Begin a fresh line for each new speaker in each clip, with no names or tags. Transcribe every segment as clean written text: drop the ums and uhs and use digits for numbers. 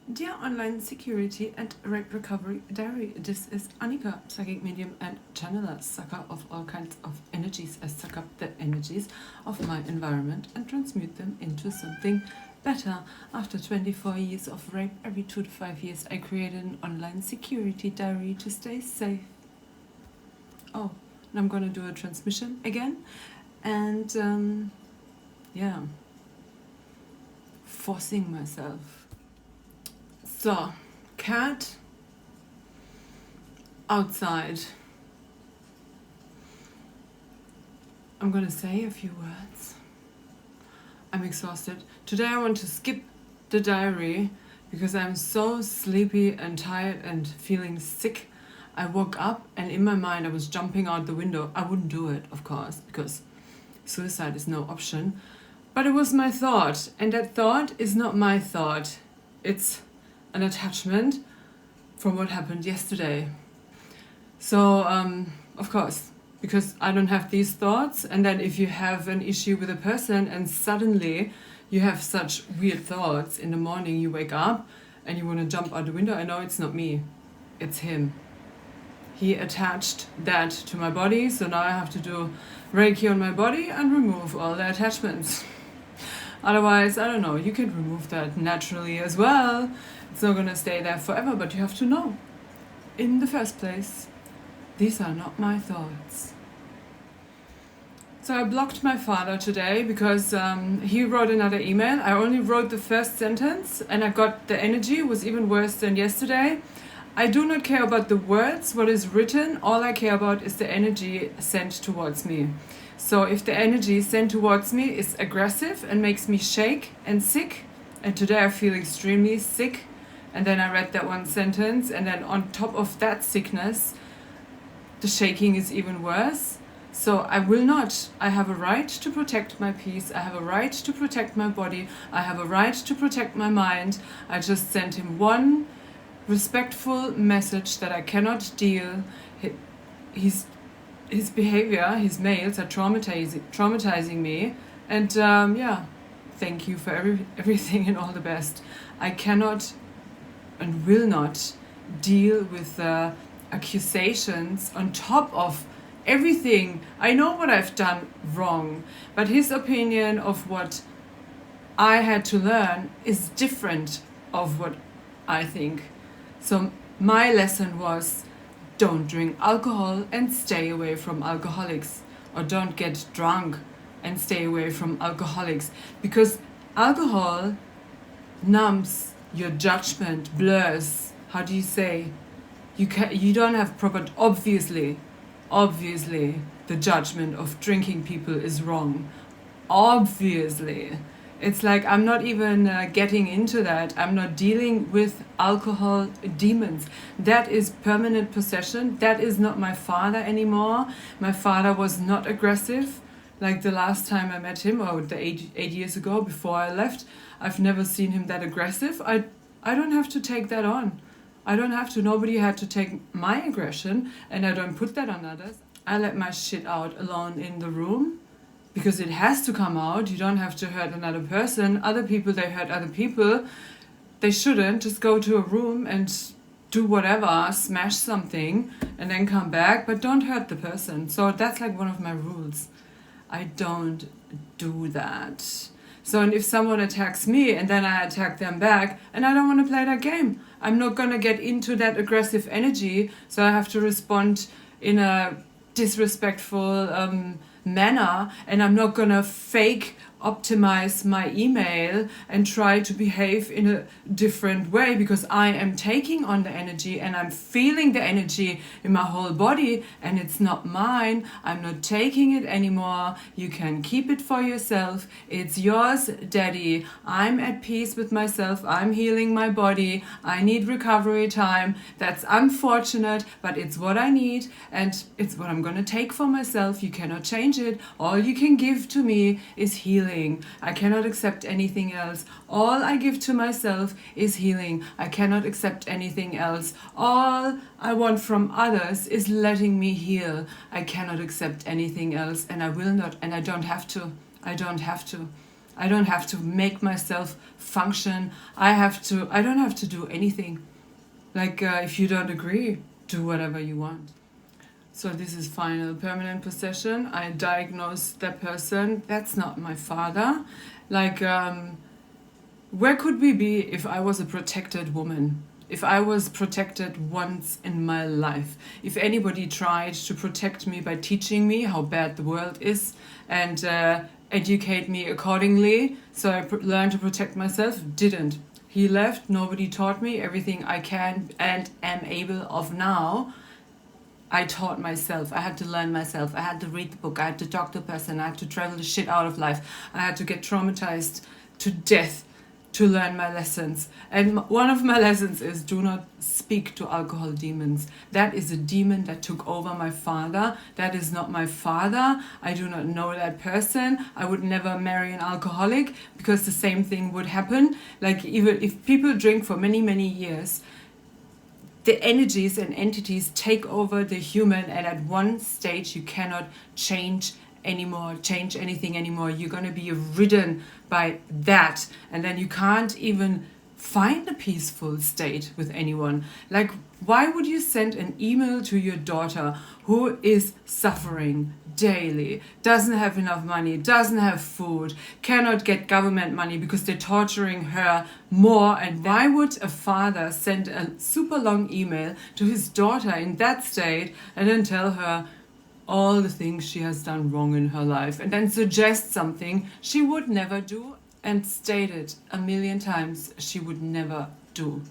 Dear Online Security and Recovery Diary, this is Annika, psychic medium and channeler, sucker of all kinds of energies. I suck up the energies of my environment and transmute them into something better. After 24 years of rape, every 2 to 5 years I created an online security diary to stay safe. Oh, and I'm gonna do a transmission again. And yeah, forcing myself. So, cat outside. I'm gonna say a few words. I'm exhausted. Today I want to skip the diary because I'm so sleepy and tired and feeling sick. I woke up and in my mind I was jumping out the window. I wouldn't do it, of course, because suicide is no option. But it was my thought, and that thought is not my thought. It's an attachment from what happened yesterday. So, of course, because I don't have these thoughts, and then if you have an issue with a person and suddenly you have such weird thoughts in the morning, you wake up and you want to jump out the window, I know it's not me, it's him. He attached that to my body, so now I have to do Reiki on my body and remove all the attachments. Otherwise, I don't know, you can remove that naturally as well. It's not gonna stay there forever, but you have to know, in the first place, these are not my thoughts. So I blocked my father today because he wrote another email. I only wrote the first sentence and I got the energy was even worse than yesterday. I do not care about the words, what is written. All I care about is the energy sent towards me. So if the energy sent towards me is aggressive and makes me shake and sick, and today I feel extremely sick, and then I read that one sentence, and then on top of that sickness, the shaking is even worse. So I will not. I have a right to protect my peace. I have a right to protect my body. I have a right to protect my mind. I just sent him one respectful message that I cannot deal. His behavior, his mails are traumatizing me. And yeah, thank you for everything and all the best. I cannot and will not deal with accusations on top of everything. I know what I've done wrong, but his opinion of what I had to learn is different of what I think. So my lesson was, don't drink alcohol and stay away from alcoholics, or don't get drunk and stay away from alcoholics, because alcohol numbs your judgment, blurs. How do you say? You don't have proper. Obviously, the judgment of drinking people is wrong. Obviously. It's like I'm not even getting into that. I'm not dealing with alcohol demons. That is permanent possession. That is not my father anymore. My father was not aggressive. Like the last time I met him, or the 8 years ago before I left, I've never seen him that aggressive. I don't have to take that on. I don't have to. Nobody had to take my aggression, and I don't put that on others. I let my shit out alone in the room. Because it has to come out. You don't have to hurt another person. Other people, they hurt other people. They shouldn't just go to a room and do whatever, smash something, and then come back, but don't hurt the person. So that's like one of my rules. I don't do that. So and if someone attacks me and then I attack them back, and I don't want to play that game. I'm not going to get into that aggressive energy, so I have to respond in a disrespectful manner, and I'm not gonna fake optimize my email and try to behave in a different way, because I am taking on the energy and I'm feeling the energy in my whole body, and it's not mine. I'm not taking it anymore. You can keep it for yourself. It's yours, Daddy. I'm at peace with myself. I'm healing my body. I need recovery time. That's unfortunate, but it's what I need, and it's what I'm gonna take for myself. You cannot change it. All you can give to me is healing. I cannot accept anything else. All I give to myself is healing. I cannot accept anything else. All I want from others is letting me heal. I cannot accept anything else, and I will not, and I don't have to. I don't have to make myself function. I don't have to do anything. Like, if you don't agree, do whatever you want. So this is final permanent possession. I diagnose that person. That's not my father. Like, where could we be if I was a protected woman? If I was protected once in my life? If anybody tried to protect me by teaching me how bad the world is and educate me accordingly, so I learned to protect myself, didn't. He left, nobody taught me. Everything I can and am able of now, I taught myself. I had to learn myself. I had to read the book. I had to talk to a person. I had to travel the shit out of life. I had to get traumatized to death to learn my lessons. And one of my lessons is do not speak to alcohol demons. That is a demon that took over my father. That is not my father. I do not know that person. I would never marry an alcoholic because the same thing would happen. Like, even if people drink for many, many years, the energies and entities take over the human, and at one stage you cannot change anything anymore. You're going to be ridden by that, and then you can't even find a peaceful state with anyone. Like, why would you send an email to your daughter who is suffering daily, doesn't have enough money, doesn't have food, cannot get government money because they're torturing her more? And why would a father send a super long email to his daughter in that state and then tell her all the things she has done wrong in her life, and then suggest something she would never do and stated a million times she would never do?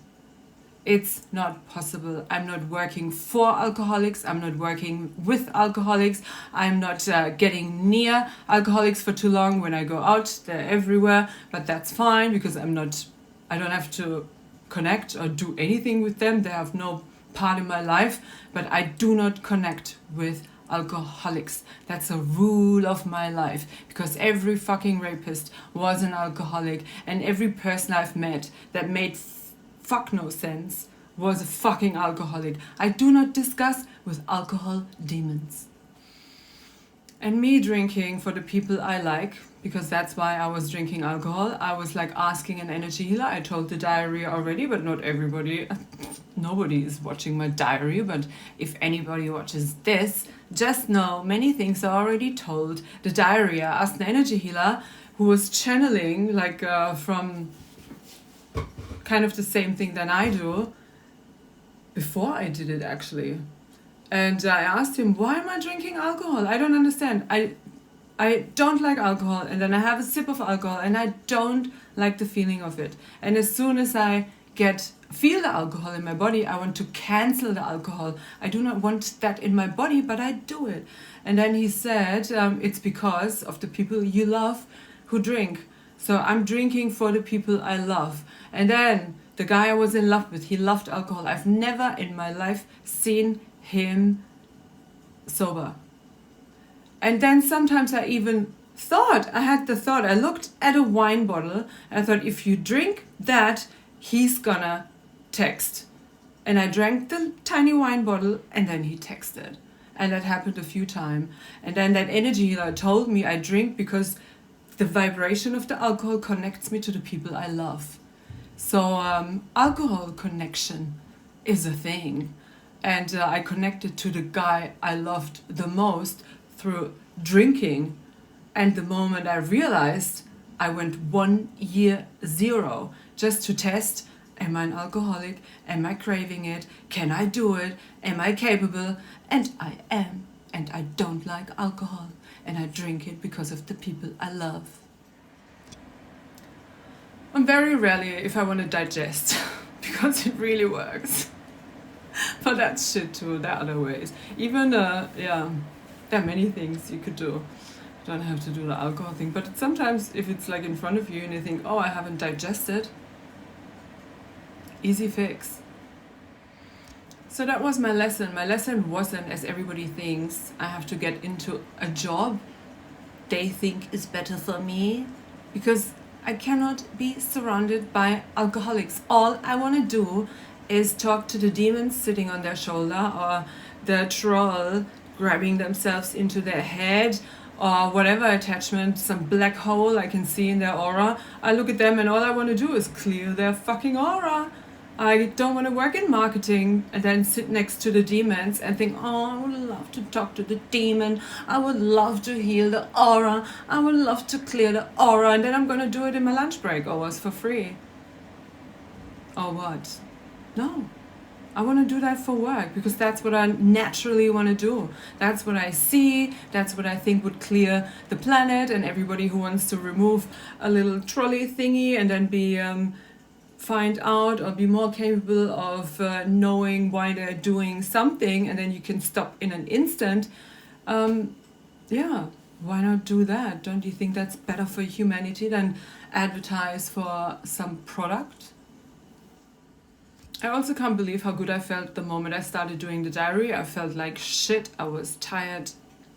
It's not possible. I'm not working for alcoholics. I'm not working with alcoholics. I'm not getting near alcoholics for too long. When I go out, they're everywhere, but that's fine because I don't have to connect or do anything with them. They have no part in my life, but I do not connect with alcoholics. That's a rule of my life, because every fucking rapist was an alcoholic, and every person I've met that made fuck no sense was a fucking alcoholic. I do not discuss with alcohol demons. And me drinking for the people I like, because that's why I was drinking alcohol. I was like asking an energy healer. I told the diary already, but not everybody. Nobody is watching my diary, but if anybody watches this, just know many things are already told. The diary, I asked an energy healer who was channeling like from kind of the same thing than I do, before I did it actually. And I asked him, why am I drinking alcohol? I don't understand. I don't like alcohol, and then I have a sip of alcohol and I don't like the feeling of it. And as soon as I feel the alcohol in my body, I want to cancel the alcohol. I do not want that in my body, but I do it. And then he said, it's because of the people you love who drink. So I'm drinking for the people I love. And then the guy I was in love with, he loved alcohol. I've never in my life seen him sober. And then sometimes I even I looked at a wine bottle and I thought, if you drink that, he's gonna text. And I drank the tiny wine bottle and then he texted. And that happened a few times. And then that energy healer told me I drink because the vibration of the alcohol connects me to the people I love. So alcohol connection is a thing. And I connected to the guy I loved the most through drinking. And the moment I realized, I went 1 year 0 just to test, am I an alcoholic? Am I craving it? Can I do it? Am I capable? And I am. And I don't like alcohol. And I drink it because of the people I love. And very rarely if I want to digest, because it really works. But that's shit too, there are other ways. Even, there are many things you could do. You don't have to do the alcohol thing. But sometimes if it's like in front of you and you think, oh, I haven't digested, easy fix. So that was my lesson. My lesson wasn't, as everybody thinks, I have to get into a job they think is better for me, because I cannot be surrounded by alcoholics. All I want to do is talk to the demons sitting on their shoulder, or the troll grabbing themselves into their head, or whatever attachment, some black hole I can see in their aura, I look at them and all I want to do is clear their fucking aura. I don't want to work in marketing and then sit next to the demons and think, oh, I would love to talk to the demon. I would love to heal the aura. I would love to clear the aura. And then I'm going to do it in my lunch break always for free. Or what? No. I want to do that for work because that's what I naturally want to do. That's what I see. That's what I think would clear the planet, and everybody who wants to remove a little trolley thingy and then be... find out or be more capable of knowing why they're doing something, and then you can stop in an instant. Yeah, why not do that? Don't you think that's better for humanity than advertise for some product? I also can't believe how good I felt the moment I started doing the diary. I felt like shit. I was tired,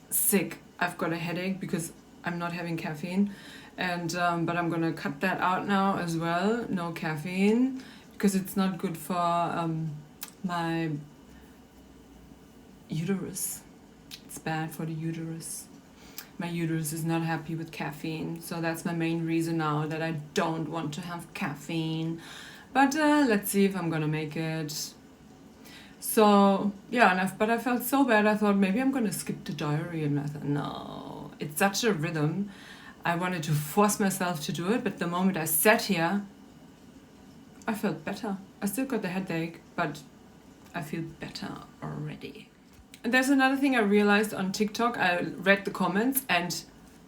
sick. I've got a headache because I'm not having caffeine. And but I'm gonna cut that out now as well. No caffeine, because it's not good for my uterus. It's bad for the uterus. My uterus is not happy with caffeine, so that's my main reason now that I don't want to have caffeine. But let's see if I'm gonna make it. So yeah, but I felt so bad. I thought maybe I'm gonna skip the diary, and I thought no, it's such a rhythm. I wanted to force myself to do it, but the moment I sat here, I felt better. I still got the headache, but I feel better already. And there's another thing I realized on TikTok. I read the comments, and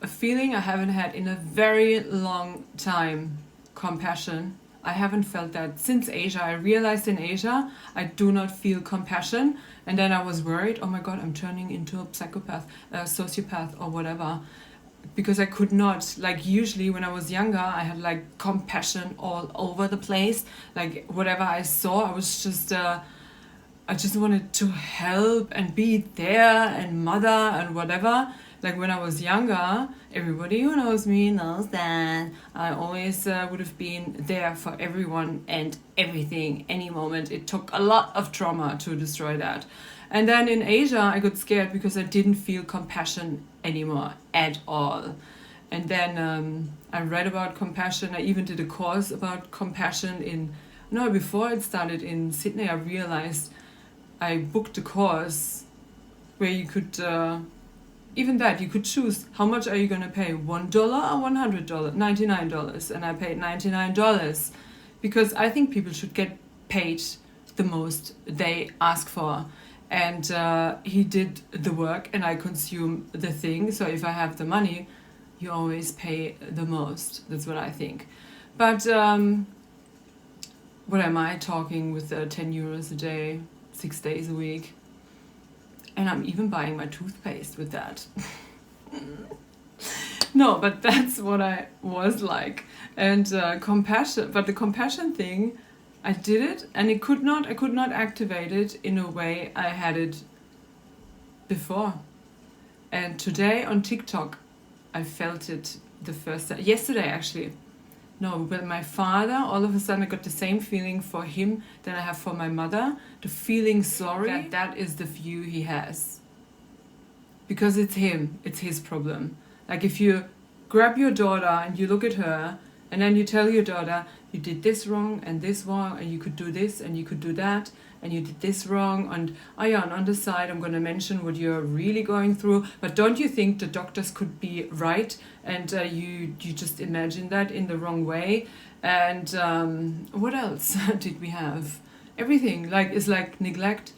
a feeling I haven't had in a very long time. Compassion. I haven't felt that since Asia. I realized in Asia I do not feel compassion, and then I was worried, oh my god, I'm turning into a psychopath, a sociopath or whatever. Because I could not, like usually when I was younger, I had like compassion all over the place. Like whatever I saw, I was just, I just wanted to help and be there and mother and whatever. Like when I was younger, everybody who knows me knows that I always would have been there for everyone and everything, any moment. It took a lot of trauma to destroy that. And then in Asia, I got scared because I didn't feel compassion anymore at all. And then I read about compassion. I even did a course about compassion before it started in Sydney. I realized I booked a course where you could, even that, you could choose how much are you going to pay, $1 or $100, $99. And I paid $99 because I think people should get paid the most they ask for. And he did the work and I consume the thing. So if I have the money, you always pay the most. That's what I think. But what am I talking with 10 euros a day, 6 days a week? And I'm even buying my toothpaste with that. No, but that's what I was like. And compassion, but the compassion thing, I did it, and I could not activate it in a way I had it before. And today on TikTok, I felt it the first time. Yesterday, actually. No, but my father, all of a sudden I got the same feeling for him that I have for my mother. The feeling sorry, that is the view he has. Because it's him, it's his problem. Like if you grab your daughter and you look at her, and then you tell your daughter, you did this wrong, and you could do this, and you could do that, and you did this wrong, and oh yeah, and on the side I'm going to mention what you're really going through, but don't you think the doctors could be right, and you just imagine that in the wrong way. And what else did we have? Everything, is like neglect,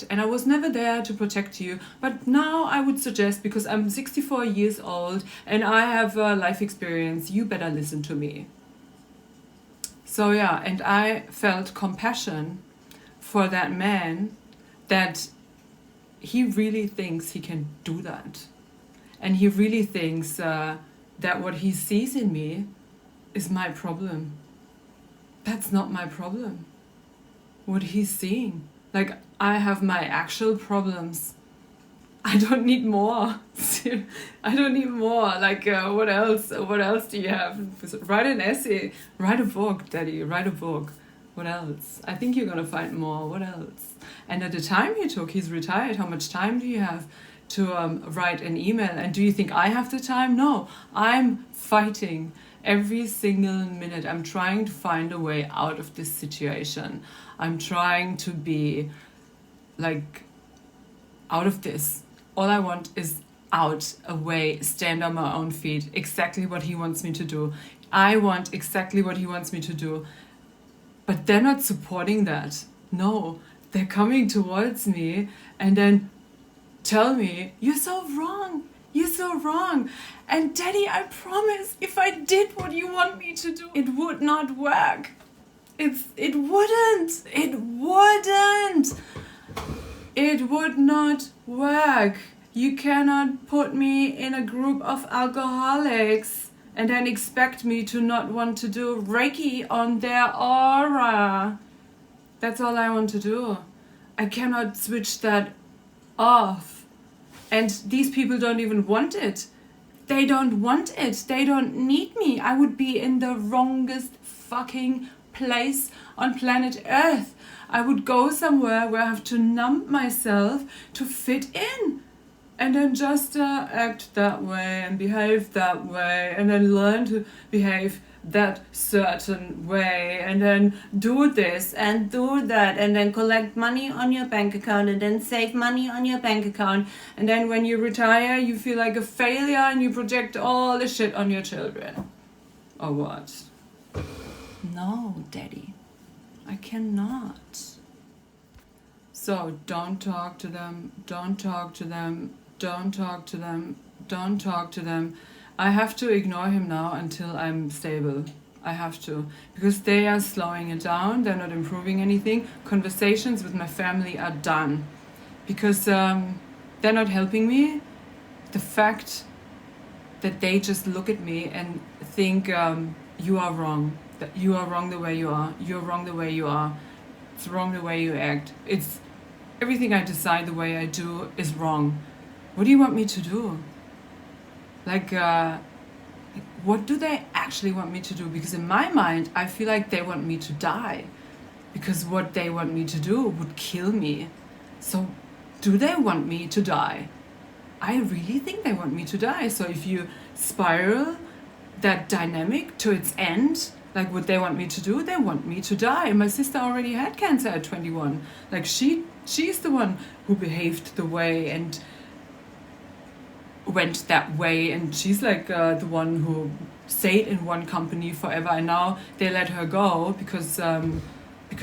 and I was never there to protect you. But now I would suggest, because I'm 64 years old and I have life experience, you better listen to me. So yeah, and I felt compassion for that man, that he really thinks he can do that. And he really thinks that what he sees in me is my problem. That's not my problem. What he's seeing. Like, I have my actual problems. I don't need more. I don't need more. Like, what else? What else do you have? Write an essay. Write a book, Daddy. Write a book. What else? I think you're gonna find more. What else? And at the time he took, he's retired. How much time do you have to write an email? And do you think I have the time? No, I'm fighting every single minute. I'm trying to find a way out of this situation. I'm trying to be like out of this. All I want is out, away, stand on my own feet. Exactly what he wants me to do. I want exactly what he wants me to do. But they're not supporting that. No, they're coming towards me and then tell me, you're so wrong. You're so wrong. And Daddy, I promise, if I did what you want me to do, it would not work. It wouldn't. It would not work. You cannot put me in a group of alcoholics and then expect me to not want to do Reiki on their aura. That's all I want to do. I cannot switch that off. And these people don't even want it. They don't want it. They don't need me. I would be in the wrongest fucking place on planet Earth. I would go somewhere where I have to numb myself to fit in. And then just act that way and behave that way. And then learn to behave that certain way. And then do this and do that. And then collect money on your bank account. And then save money on your bank account. And then when you retire, you feel like a failure. And you project all the shit on your children. Or what? No, Daddy. I cannot. So don't talk to them. Don't talk to them. Don't talk to them. Don't talk to them. I have to ignore him now until I'm stable. I have to. Because they are slowing it down. They're not improving anything. Conversations with my family are done. Because they're not helping me. The fact that they just look at me and think you are wrong. That you are wrong the way you are. You're wrong the way you are. It's wrong the way you act. It's everything I decide the way I do is wrong. What do you want me to do? Like, what do they actually want me to do? Because in my mind, I feel like they want me to die. Because what they want me to do would kill me. So, do they want me to die? I really think they want me to die. So if you spiral that dynamic to its end, like what they want me to do, they want me to die. My sister already had cancer at 21. Like she's the one who behaved the way and went that way, and she's like the one who stayed in one company forever, and now they let her go because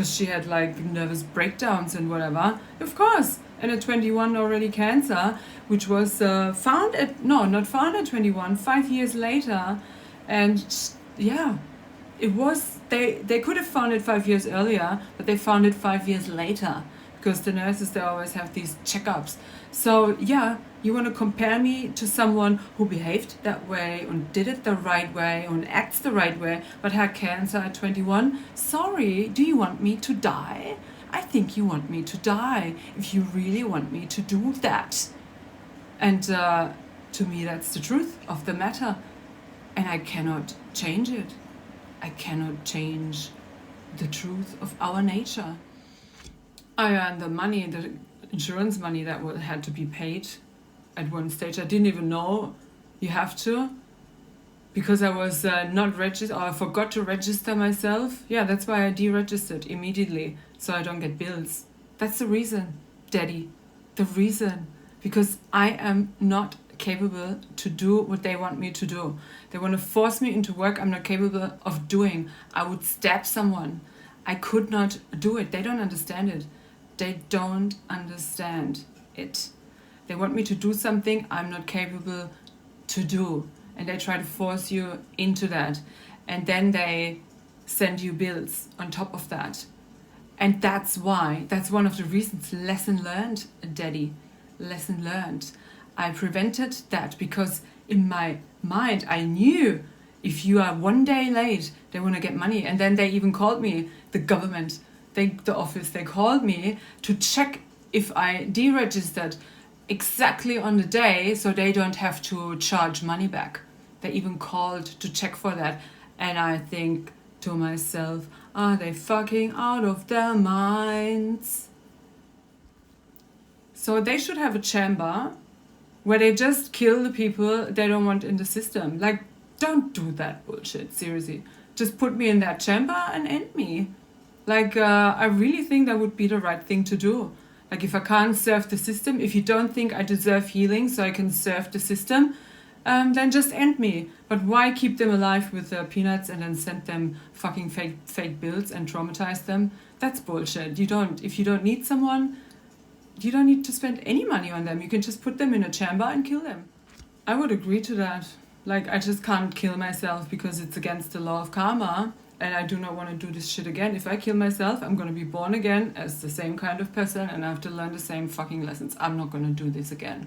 she had like nervous breakdowns and whatever. Of course. And at 21 already cancer, which was not found at 21, 5 years later. And yeah, it was, they could have found it 5 years earlier, but they found it 5 years later. Because the nurses, they always have these checkups. So yeah, you want to compare me to someone who behaved that way and did it the right way and acts the right way, but had cancer at 21? Sorry, do you want me to die? I think you want me to die if you really want me to do that. And to me, that's the truth of the matter. And I cannot change it. I cannot change the truth of our nature. I earned the money, the insurance money that had to be paid at one stage. I didn't even know you have to, because I was not registered, or I forgot to register myself. Yeah, that's why I deregistered immediately, so I don't get bills. That's the reason, Daddy. The reason. Because I am not capable to do what they want me to do. They want to force me into work I'm not capable of doing. I would stab someone. I could not do it. They don't understand it. They don't understand it. They want me to do something I'm not capable to do. And they try to force you into that. And then they send you bills on top of that. And that's why, that's one of the reasons, lesson learned, Daddy. Lesson learned. I prevented that because in my mind I knew if you are one day late, they want to get money. And then they even called me, the government, the office, they called me to check if I deregistered exactly on the day so they don't have to charge money back. They even called to check for that. And I think to myself, are they fucking out of their minds? So they should have a chamber where they just kill the people they don't want in the system. Like, don't do that bullshit, seriously. Just put me in that chamber and end me. Like, I really think that would be the right thing to do. Like, if I can't serve the system, if you don't think I deserve healing so I can serve the system, then just end me. But why keep them alive with peanuts and then send them fucking fake bills and traumatize them? That's bullshit. If you don't need someone, you don't need to spend any money on them. You can just put them in a chamber and kill them. I would agree to that. Like, I just can't kill myself because it's against the law of karma, and I do not want to do this shit again. If I kill myself, I'm going to be born again as the same kind of person, and I have to learn the same fucking lessons. I'm not going to do this again.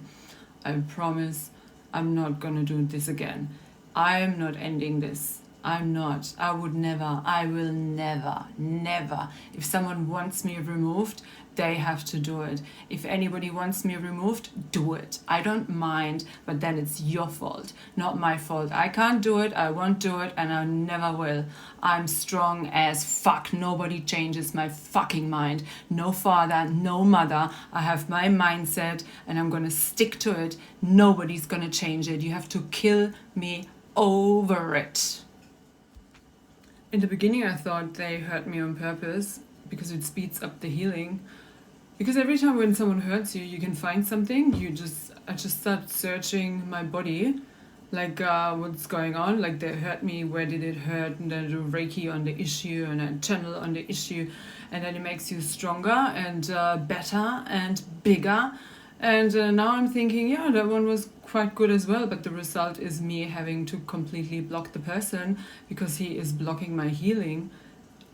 I promise I'm not going to do this again. I'm not ending this. I'm not. I would never. I will never. Never. If someone wants me removed, they have to do it. If anybody wants me removed, do it. I don't mind, but then it's your fault, not my fault. I can't do it, I won't do it, and I never will. I'm strong as fuck. Nobody changes my fucking mind. No father, no mother. I have my mindset, and I'm gonna stick to it. Nobody's gonna change it. You have to kill me over it. In the beginning, I thought they hurt me on purpose because it speeds up the healing. Because every time when someone hurts you, you can find something. I just start searching my body, like what's going on. Like, they hurt me, where did it hurt? And then I do Reiki on the issue, and I channel on the issue, and then it makes you stronger and better and bigger. And now I'm thinking, yeah, that one was quite good as well, but the result is me having to completely block the person because he is blocking my healing.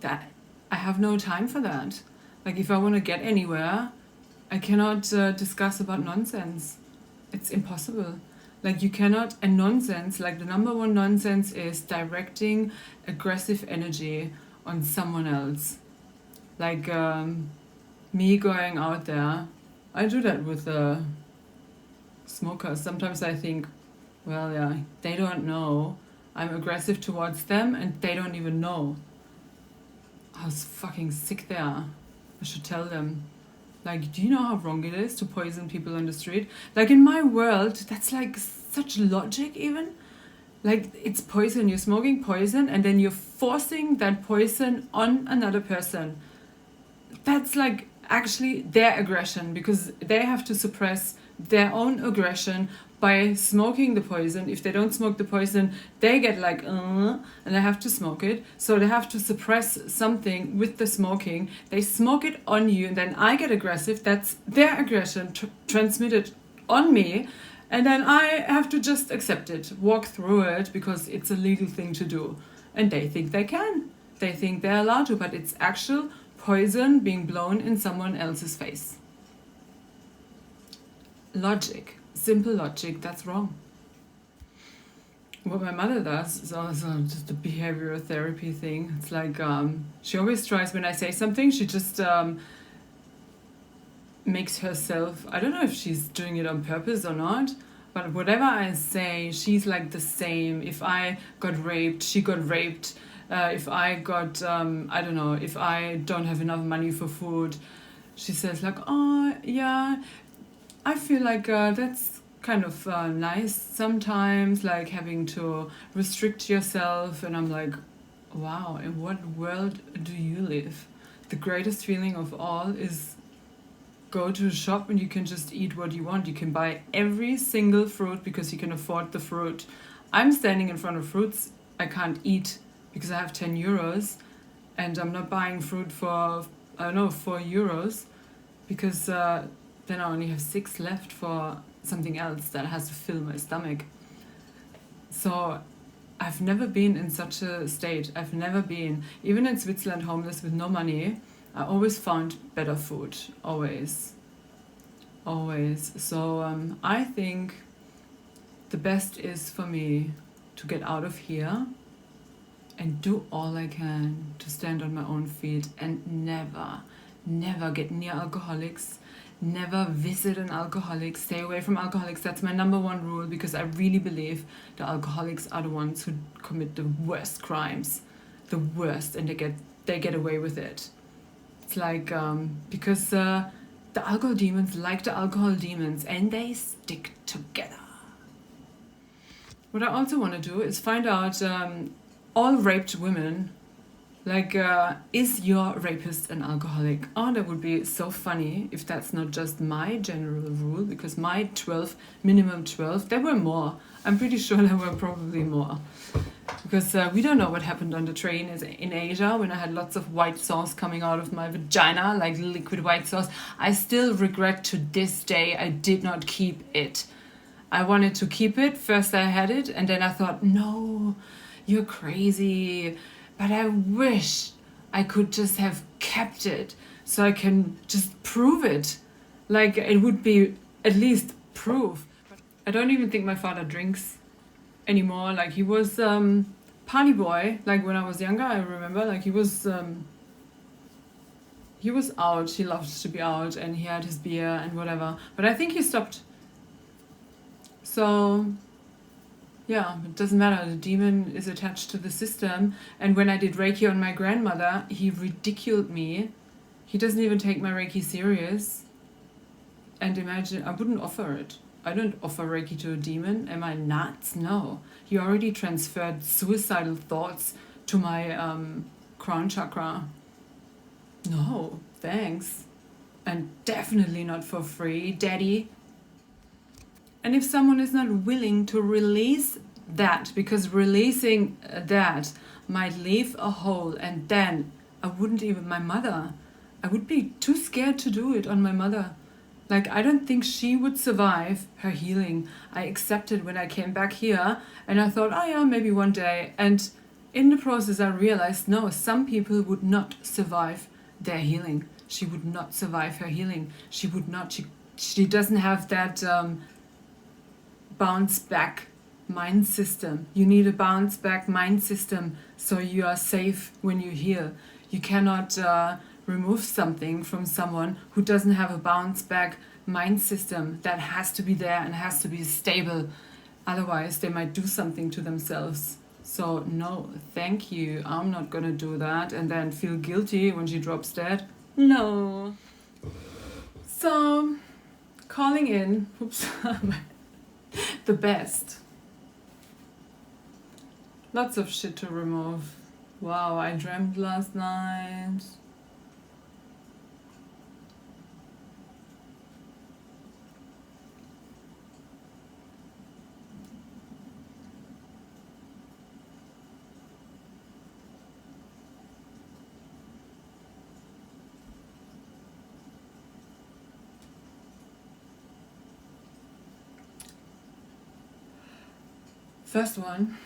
That I have no time for that. Like, if I want to get anywhere, I cannot discuss about nonsense. It's impossible. Like, you cannot, and nonsense, like the number one nonsense is directing aggressive energy on someone else. Like, me going out there, I do that with smokers. Sometimes I think, well, yeah, they don't know. I'm aggressive towards them and they don't even know how fucking sick they are. I should tell them. Like, do you know how wrong it is to poison people on the street? Like, in my world, that's like such logic even. Like, it's poison. You're smoking poison and then you're forcing that poison on another person. That's like actually their aggression, because they have to suppress their own aggression by smoking the poison. If they don't smoke the poison, they get like, and they have to smoke it. So they have to suppress something with the smoking. They smoke it on you, and then I get aggressive. That's their aggression transmitted on me. And then I have to just accept it, walk through it, because it's a legal thing to do. And they think they can. They think they're allowed to, but it's actual poison being blown in someone else's face. Logic. Simple logic, that's wrong. What my mother does is also just a behavioral therapy thing. It's like, she always tries, when I say something, she just makes herself, I don't know if she's doing it on purpose or not, but whatever I say, she's like the same. If I got raped, she got raped. If I got, I don't know, if I don't have enough money for food, she says like, oh, yeah, I feel like that's kind of nice sometimes, like having to restrict yourself. And I'm like, wow, in what world do you live? The greatest feeling of all is go to a shop and you can just eat what you want. You can buy every single fruit because you can afford the fruit. I'm standing in front of fruits I can't eat because I have 10 euros and I'm not buying fruit for, I don't know, 4 euros because then I only have 6 left for something else that has to fill my stomach. So I've never been in such a state. I've never been, even in Switzerland, homeless with no money. I always found better food, always. So I think the best is for me to get out of here and do all I can to stand on my own feet and never get near alcoholics, never visit an alcoholic, stay away from alcoholics. That's my number one rule, because I really believe the alcoholics are the ones who commit the worst crimes. the worst, and they get away with it. It's like because the alcohol demons like the alcohol demons, and they stick together. What I also want to do is find out all raped women. Like, is your rapist an alcoholic? Oh, that would be so funny if that's not just my general rule, because my 12, minimum 12, there were more. I'm pretty sure there were probably more. Because we don't know what happened on the train in Asia when I had lots of white sauce coming out of my vagina, like liquid white sauce. I still regret to this day I did not keep it. I wanted to keep it. First I had it, and then I thought, no, you're crazy. But I wish I could just have kept it so I can just prove it. Like, it would be at least proof. I don't even think my father drinks anymore. Like, he was party boy. Like, when I was younger, I remember, like, he was out. He loved to be out, and he had his beer and whatever. But I think he stopped. So yeah, it doesn't matter. The demon is attached to the system. And when I did Reiki on my grandmother, he ridiculed me. He doesn't even take my Reiki serious. And imagine, I wouldn't offer it. I don't offer Reiki to a demon. Am I nuts? No. He already transferred suicidal thoughts to my crown chakra. No, thanks. And definitely not for free, daddy. And if someone is not willing to release that, because releasing that might leave a hole, and then I wouldn't even, my mother, I would be too scared to do it on my mother. Like, I don't think she would survive her healing. I accepted when I came back here, and I thought, oh yeah, maybe one day. And in the process, I realized, no, some people would not survive their healing. She would not survive her healing. She would not, she doesn't have that bounce back mind system. You need a bounce back mind system so you are safe when you heal. You cannot remove something from someone who doesn't have a bounce back mind system. That has to be there and has to be stable. Otherwise they might do something to themselves. So no, thank you. I'm not gonna do that and then feel guilty when she drops dead. No. So calling in, oops, the best. Lots of shit to remove. Wow, I dreamt last night. First one,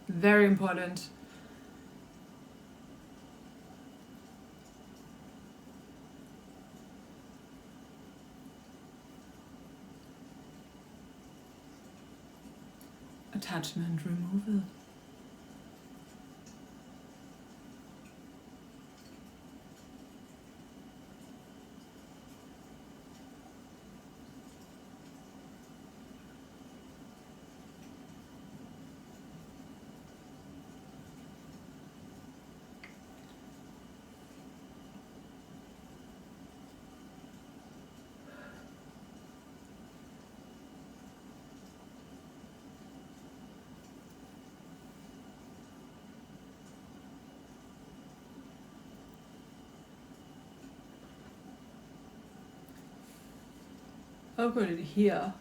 very important. Attachment removal. I'll put it here.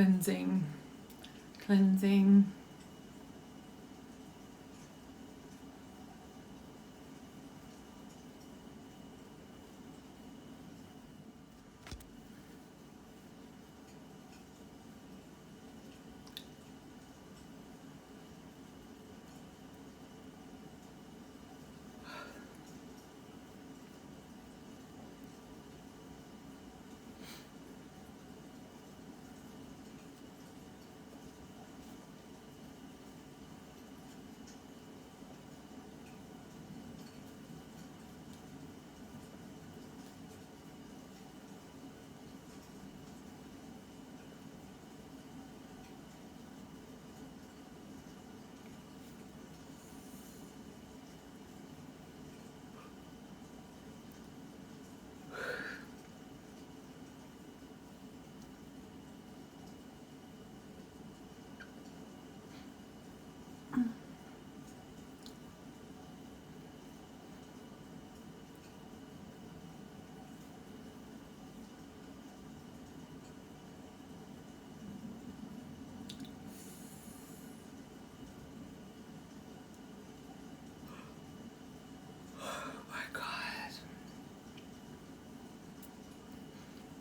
cleansing, cleansing.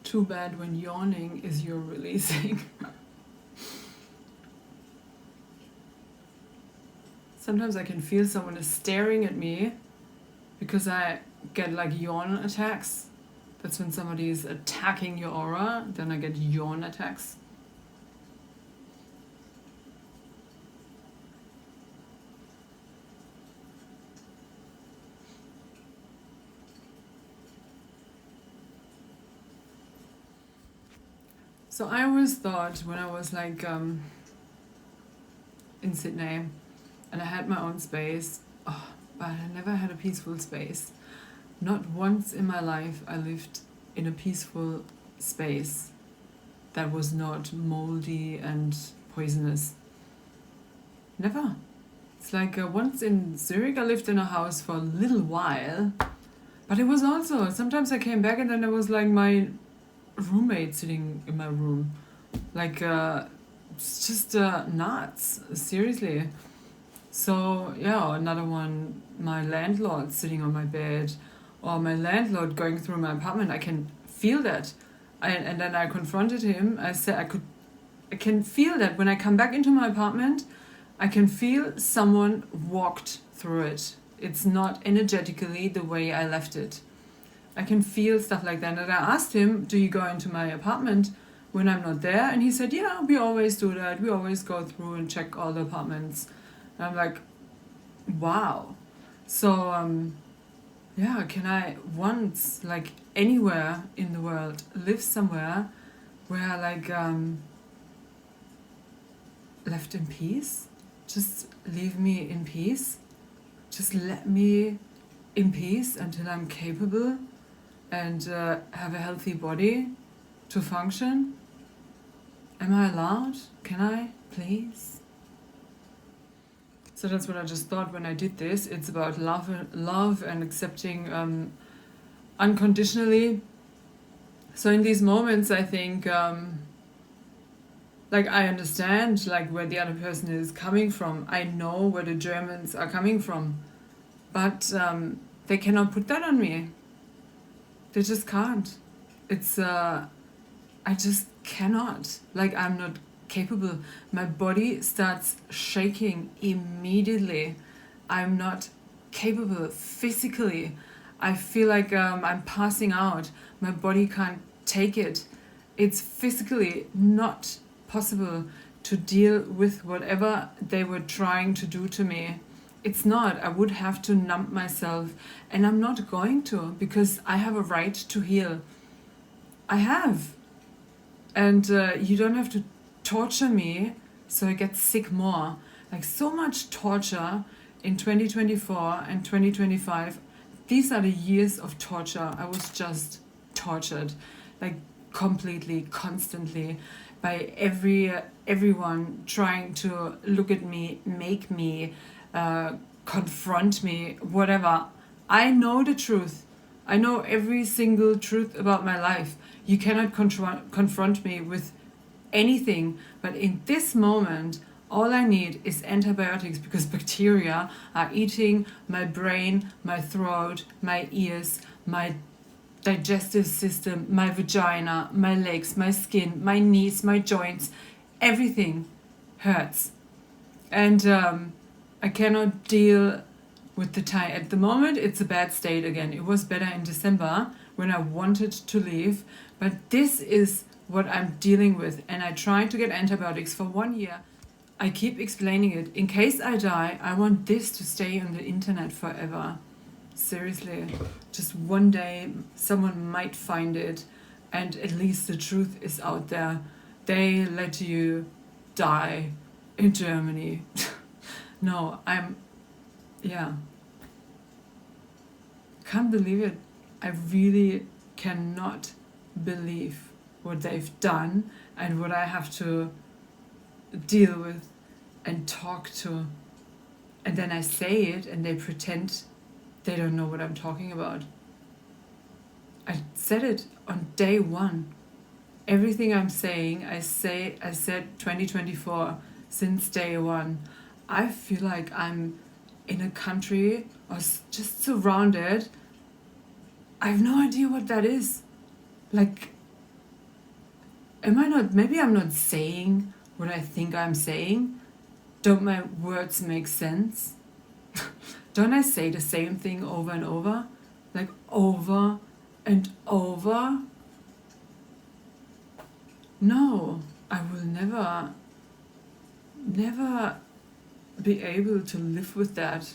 Too bad when yawning is your releasing. Sometimes I can feel someone is staring at me because I get like yawn attacks. That's when somebody is attacking your aura, then I get yawn attacks. So I always thought when I was like in Sydney and I had my own space, but I never had a peaceful space. Not once in my life I lived in a peaceful space that was not moldy and poisonous. Never. It's like once in Zurich I lived in a house for a little while, but it was also, sometimes I came back and then there was like my roommate sitting in my room. Like, it's just nuts, seriously. So, yeah, another one, my landlord sitting on my bed, or my landlord going through my apartment. I can feel that. And then I confronted him. I said I can feel that when I come back into my apartment, I can feel someone walked through it. It's not energetically the way I left it. I can feel stuff like that. And I asked him, do you go into my apartment when I'm not there? And he said, yeah, we always do that. We always go through and check all the apartments. And I'm like, wow. So, yeah, can I once, like anywhere in the world, live somewhere where I like left in peace? Just leave me in peace. Just let me in peace until I'm capable and have a healthy body to function. Am I allowed? Can I, please? So that's what I just thought when I did this. It's about love and accepting unconditionally. So in these moments, I think, like I understand like where the other person is coming from. I know where the Germans are coming from, but they cannot put that on me. They just can't. It's I just cannot. Like I'm not capable. My body starts shaking immediately. I'm not capable physically. I feel like I'm passing out. My body can't take it. It's physically not possible to deal with whatever they were trying to do to me. It's not. I would have to numb myself, and I'm not going to, because I have a right to heal. I have. And you don't have to torture me so I get sick more. Like so much torture in 2024 and 2025. These are the years of torture. I was just tortured, like completely, constantly, by everyone trying to look at me, make me, confront me, whatever. I know the truth. I know every single truth about my life. You cannot confront me with anything. But in this moment, all I need is antibiotics because bacteria are eating my brain, my throat, my ears, my digestive system, my vagina, my legs, my skin, my knees, my joints. Everything hurts. And I cannot deal with the time. At the moment, it's a bad state again. It was better in December when I wanted to leave. But this is what I'm dealing with. And I tried to get antibiotics for 1 year. I keep explaining it. In case I die, I want this to stay on the internet forever. Seriously. Just one day, someone might find it. And at least the truth is out there. They let you die in Germany. No, yeah. Can't believe it. I really cannot believe what they've done and what I have to deal with and talk to. And then I say it and they pretend they don't know what I'm talking about. I said it on day one. Everything I'm saying, I said 2024 since day one. I feel like I'm in a country or just surrounded. I have no idea what that is. Like, maybe I'm not saying what I think I'm saying? Don't my words make sense? Don't I say the same thing over and over? Like over and over? No, I will never be able to live with that.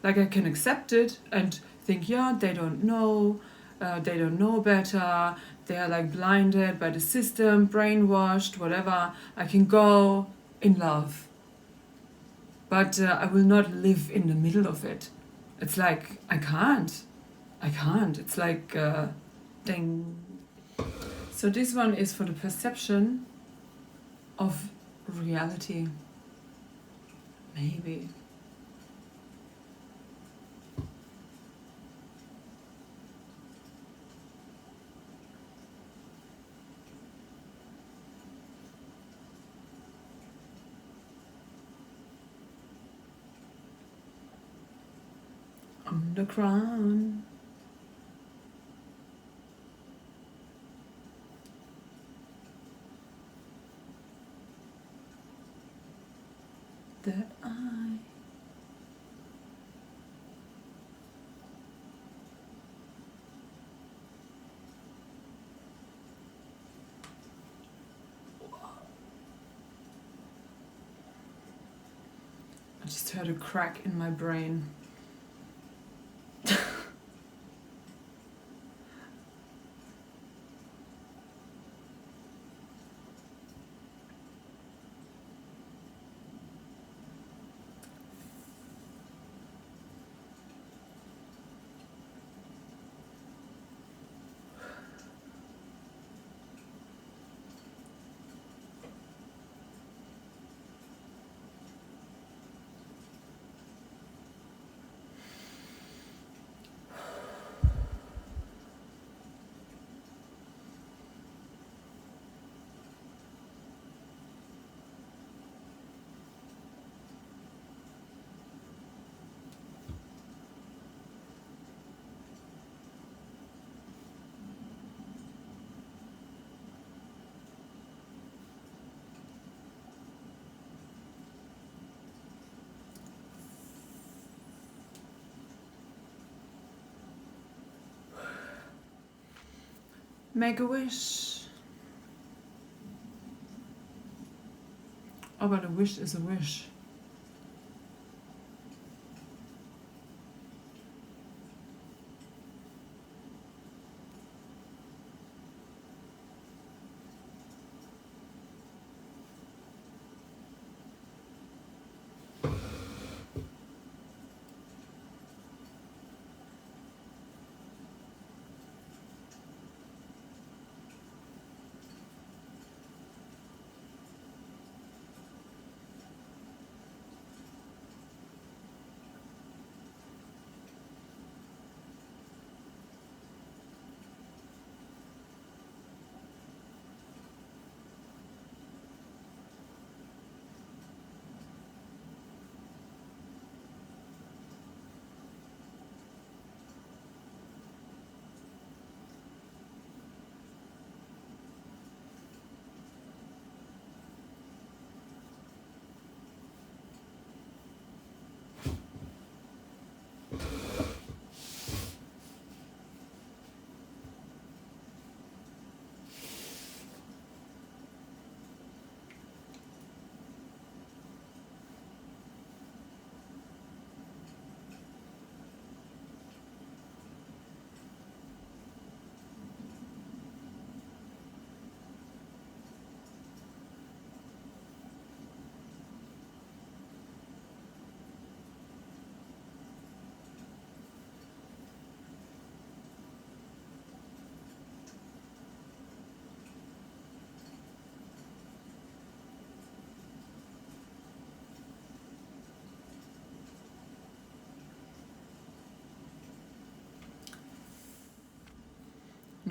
Like I can accept it and think, yeah, they don't know better, they are like blinded by the system, brainwashed, whatever. I can go in love. But I will not live in the middle of it. It's like, I can't. It's like, ding. So this one is for the perception of reality. Maybe. On the crown. That I just heard a crack in my brain. Make a wish. Oh, but a wish is a wish.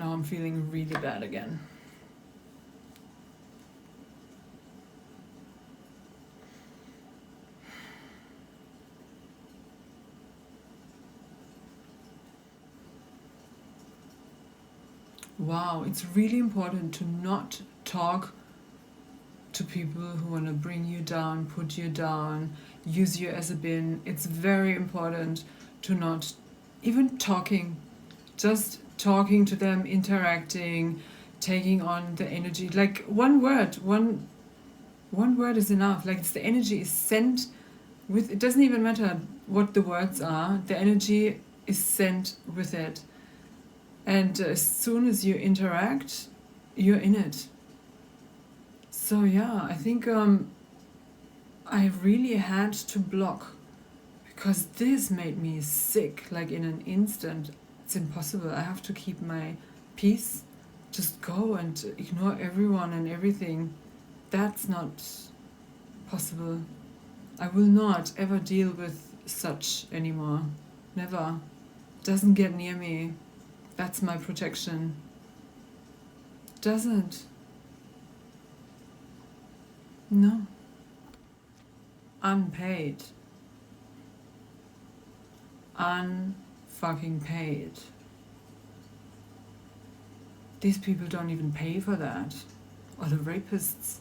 Now I'm feeling really bad again. Wow, it's really important to not talk to people who want to bring you down, put you down, use you as a bin. It's very important to not even talking, just talking to them, interacting, taking on the energy. Like one word is enough. Like it's the energy is sent with, it doesn't even matter what the words are, the energy is sent with it. And as soon as you interact, you're in it. So yeah, I think I really had to block, because this made me sick, like in an instant. It's impossible. I have to keep my peace, just go and ignore everyone and everything. That's not possible. I will not ever deal with such anymore. Never. Doesn't get near me. That's my protection. Doesn't. No. Unpaid. Unfucking paid. These people don't even pay for that. Or the rapists.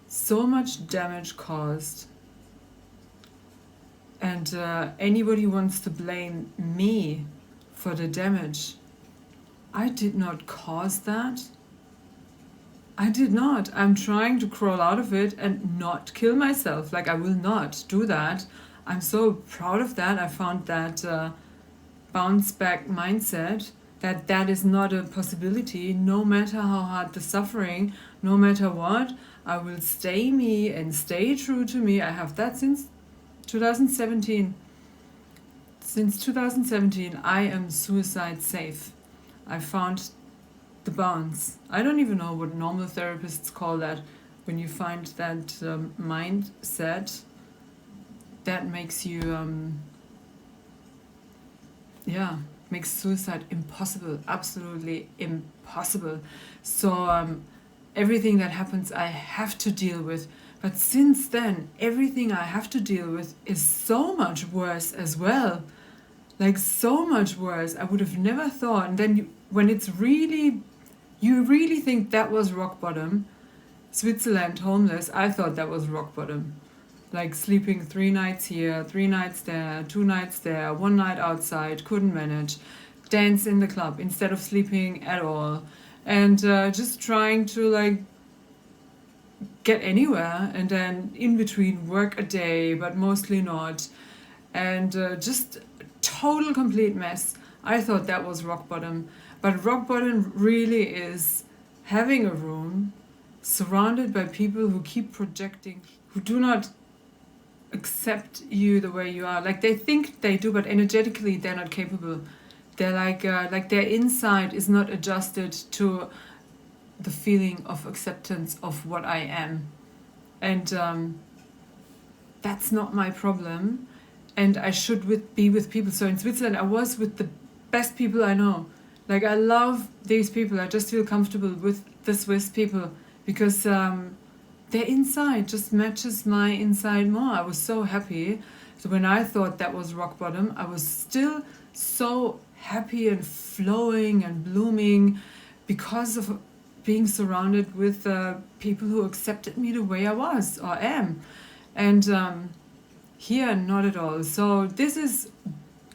So much damage caused. And anybody wants to blame me for the damage. I did not cause that. I did not. I'm trying to crawl out of it and not kill myself. Like, I will not do that. I'm so proud of that. I found that bounce back mindset, that is not a possibility. No matter how hard the suffering, no matter what, I will stay me and stay true to me. I have that since 2017. Since 2017, I am suicide safe. I found the bounce. I don't even know what normal therapists call that. When you find that mindset, that makes you, makes suicide impossible, absolutely impossible. So everything that happens, I have to deal with. But since then, everything I have to deal with is so much worse as well. Like, so much worse. I would have never thought. And then when it's really, you really think that was rock bottom. Switzerland, homeless, I thought that was rock bottom. Like sleeping 3 nights here, 3 nights there, 2 nights there, 1 night outside, couldn't manage. Dance in the club instead of sleeping at all. And just trying to like get anywhere, and then in between work a day, but mostly not. And just total complete mess. I thought that was rock bottom. But rock bottom really is having a room surrounded by people who keep projecting, who do not accept you the way you are. Like, they think they do, but energetically they're not capable. They're like their inside is not adjusted to the feeling of acceptance of what I am. And that's not my problem. And I should be with people. So in Switzerland, I was with the best people I know. Like, I love these people. I just feel comfortable with the Swiss people because their inside just matches my inside more. I was so happy. So when I thought that was rock bottom, I was still so happy and flowing and blooming because of being surrounded with people who accepted me the way I was or am. And here, not at all. So this is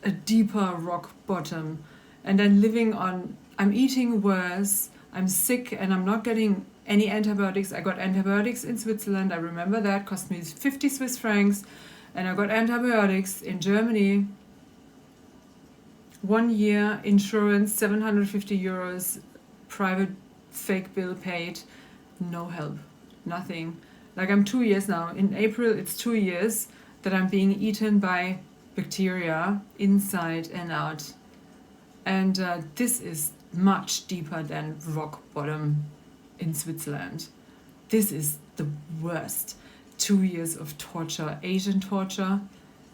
a deeper rock bottom. And then living on, I'm eating worse, I'm sick, and I'm not getting any antibiotics. I got antibiotics in Switzerland, I remember that, cost me 50 Swiss francs. And I got antibiotics in Germany. 1 year, insurance, 750 euros, private fake bill paid, no help, nothing. Like, I'm 2 years now. In April, it's 2 years that I'm being eaten by bacteria inside and out. And this is much deeper than rock bottom in Switzerland. This is the worst. 2 years of torture, Asian torture,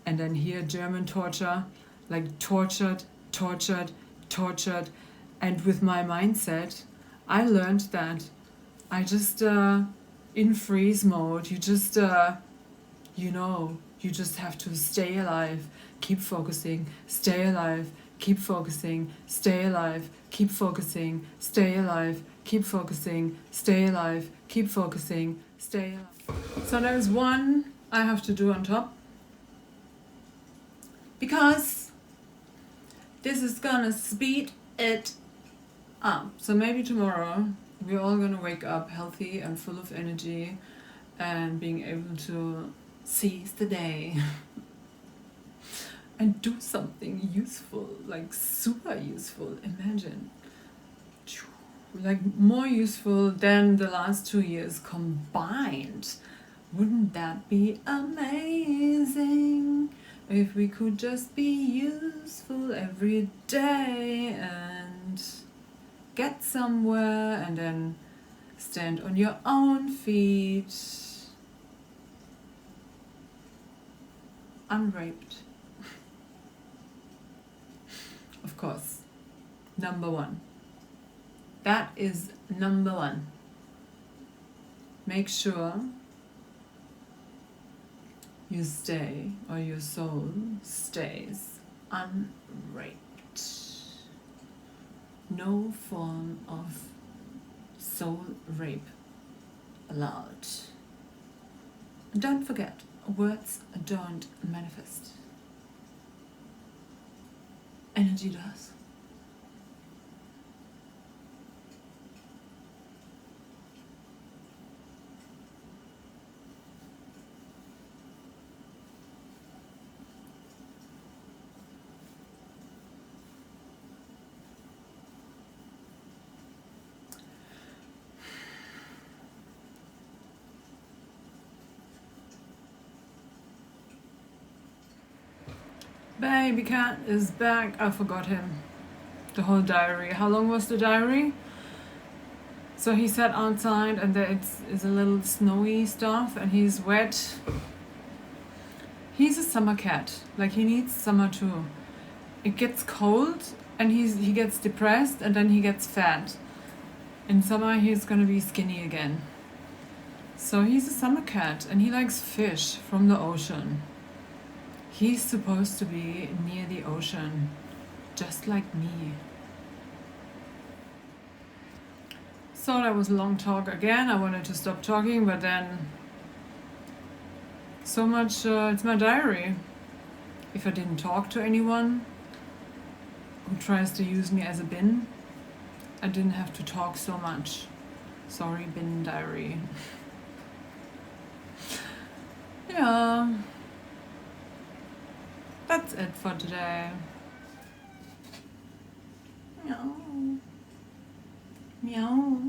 and then here German torture, like tortured, And with my mindset, I learned that I just in freeze mode, you just you just have to stay alive, keep focusing, stay alive, keep focusing, stay alive, keep focusing, stay alive, keep focusing, stay alive, keep focusing, stay alive. So there's one I have to do on top, because this is gonna speed it up. So maybe tomorrow we're all gonna wake up healthy and full of energy and being able to seize the day and do something useful, like super useful. Imagine, like more useful than the last 2 years combined. Wouldn't that be amazing if we could just be useful every day and get somewhere and then stand on your own feet, unraped. Of course, number one. That is number one. Make sure you stay, or your soul stays unraped. No form of soul rape allowed. And don't forget, words don't manifest. Energy does. Baby cat is back. I forgot him. The whole diary. How long was the diary? So he sat outside and there is a little snowy stuff and he's wet. He's a summer cat. Like, he needs summer too. It gets cold and he gets depressed and then he gets fat. In summer he's gonna be skinny again. So he's a summer cat and he likes fish from the ocean. He's supposed to be near the ocean, just like me. So that was a long talk again. I wanted to stop talking, but then so much, it's my diary. If I didn't talk to anyone who tries to use me as a bin, I didn't have to talk so much. Sorry, bin diary. Yeah. That's it for today. Meow. Meow.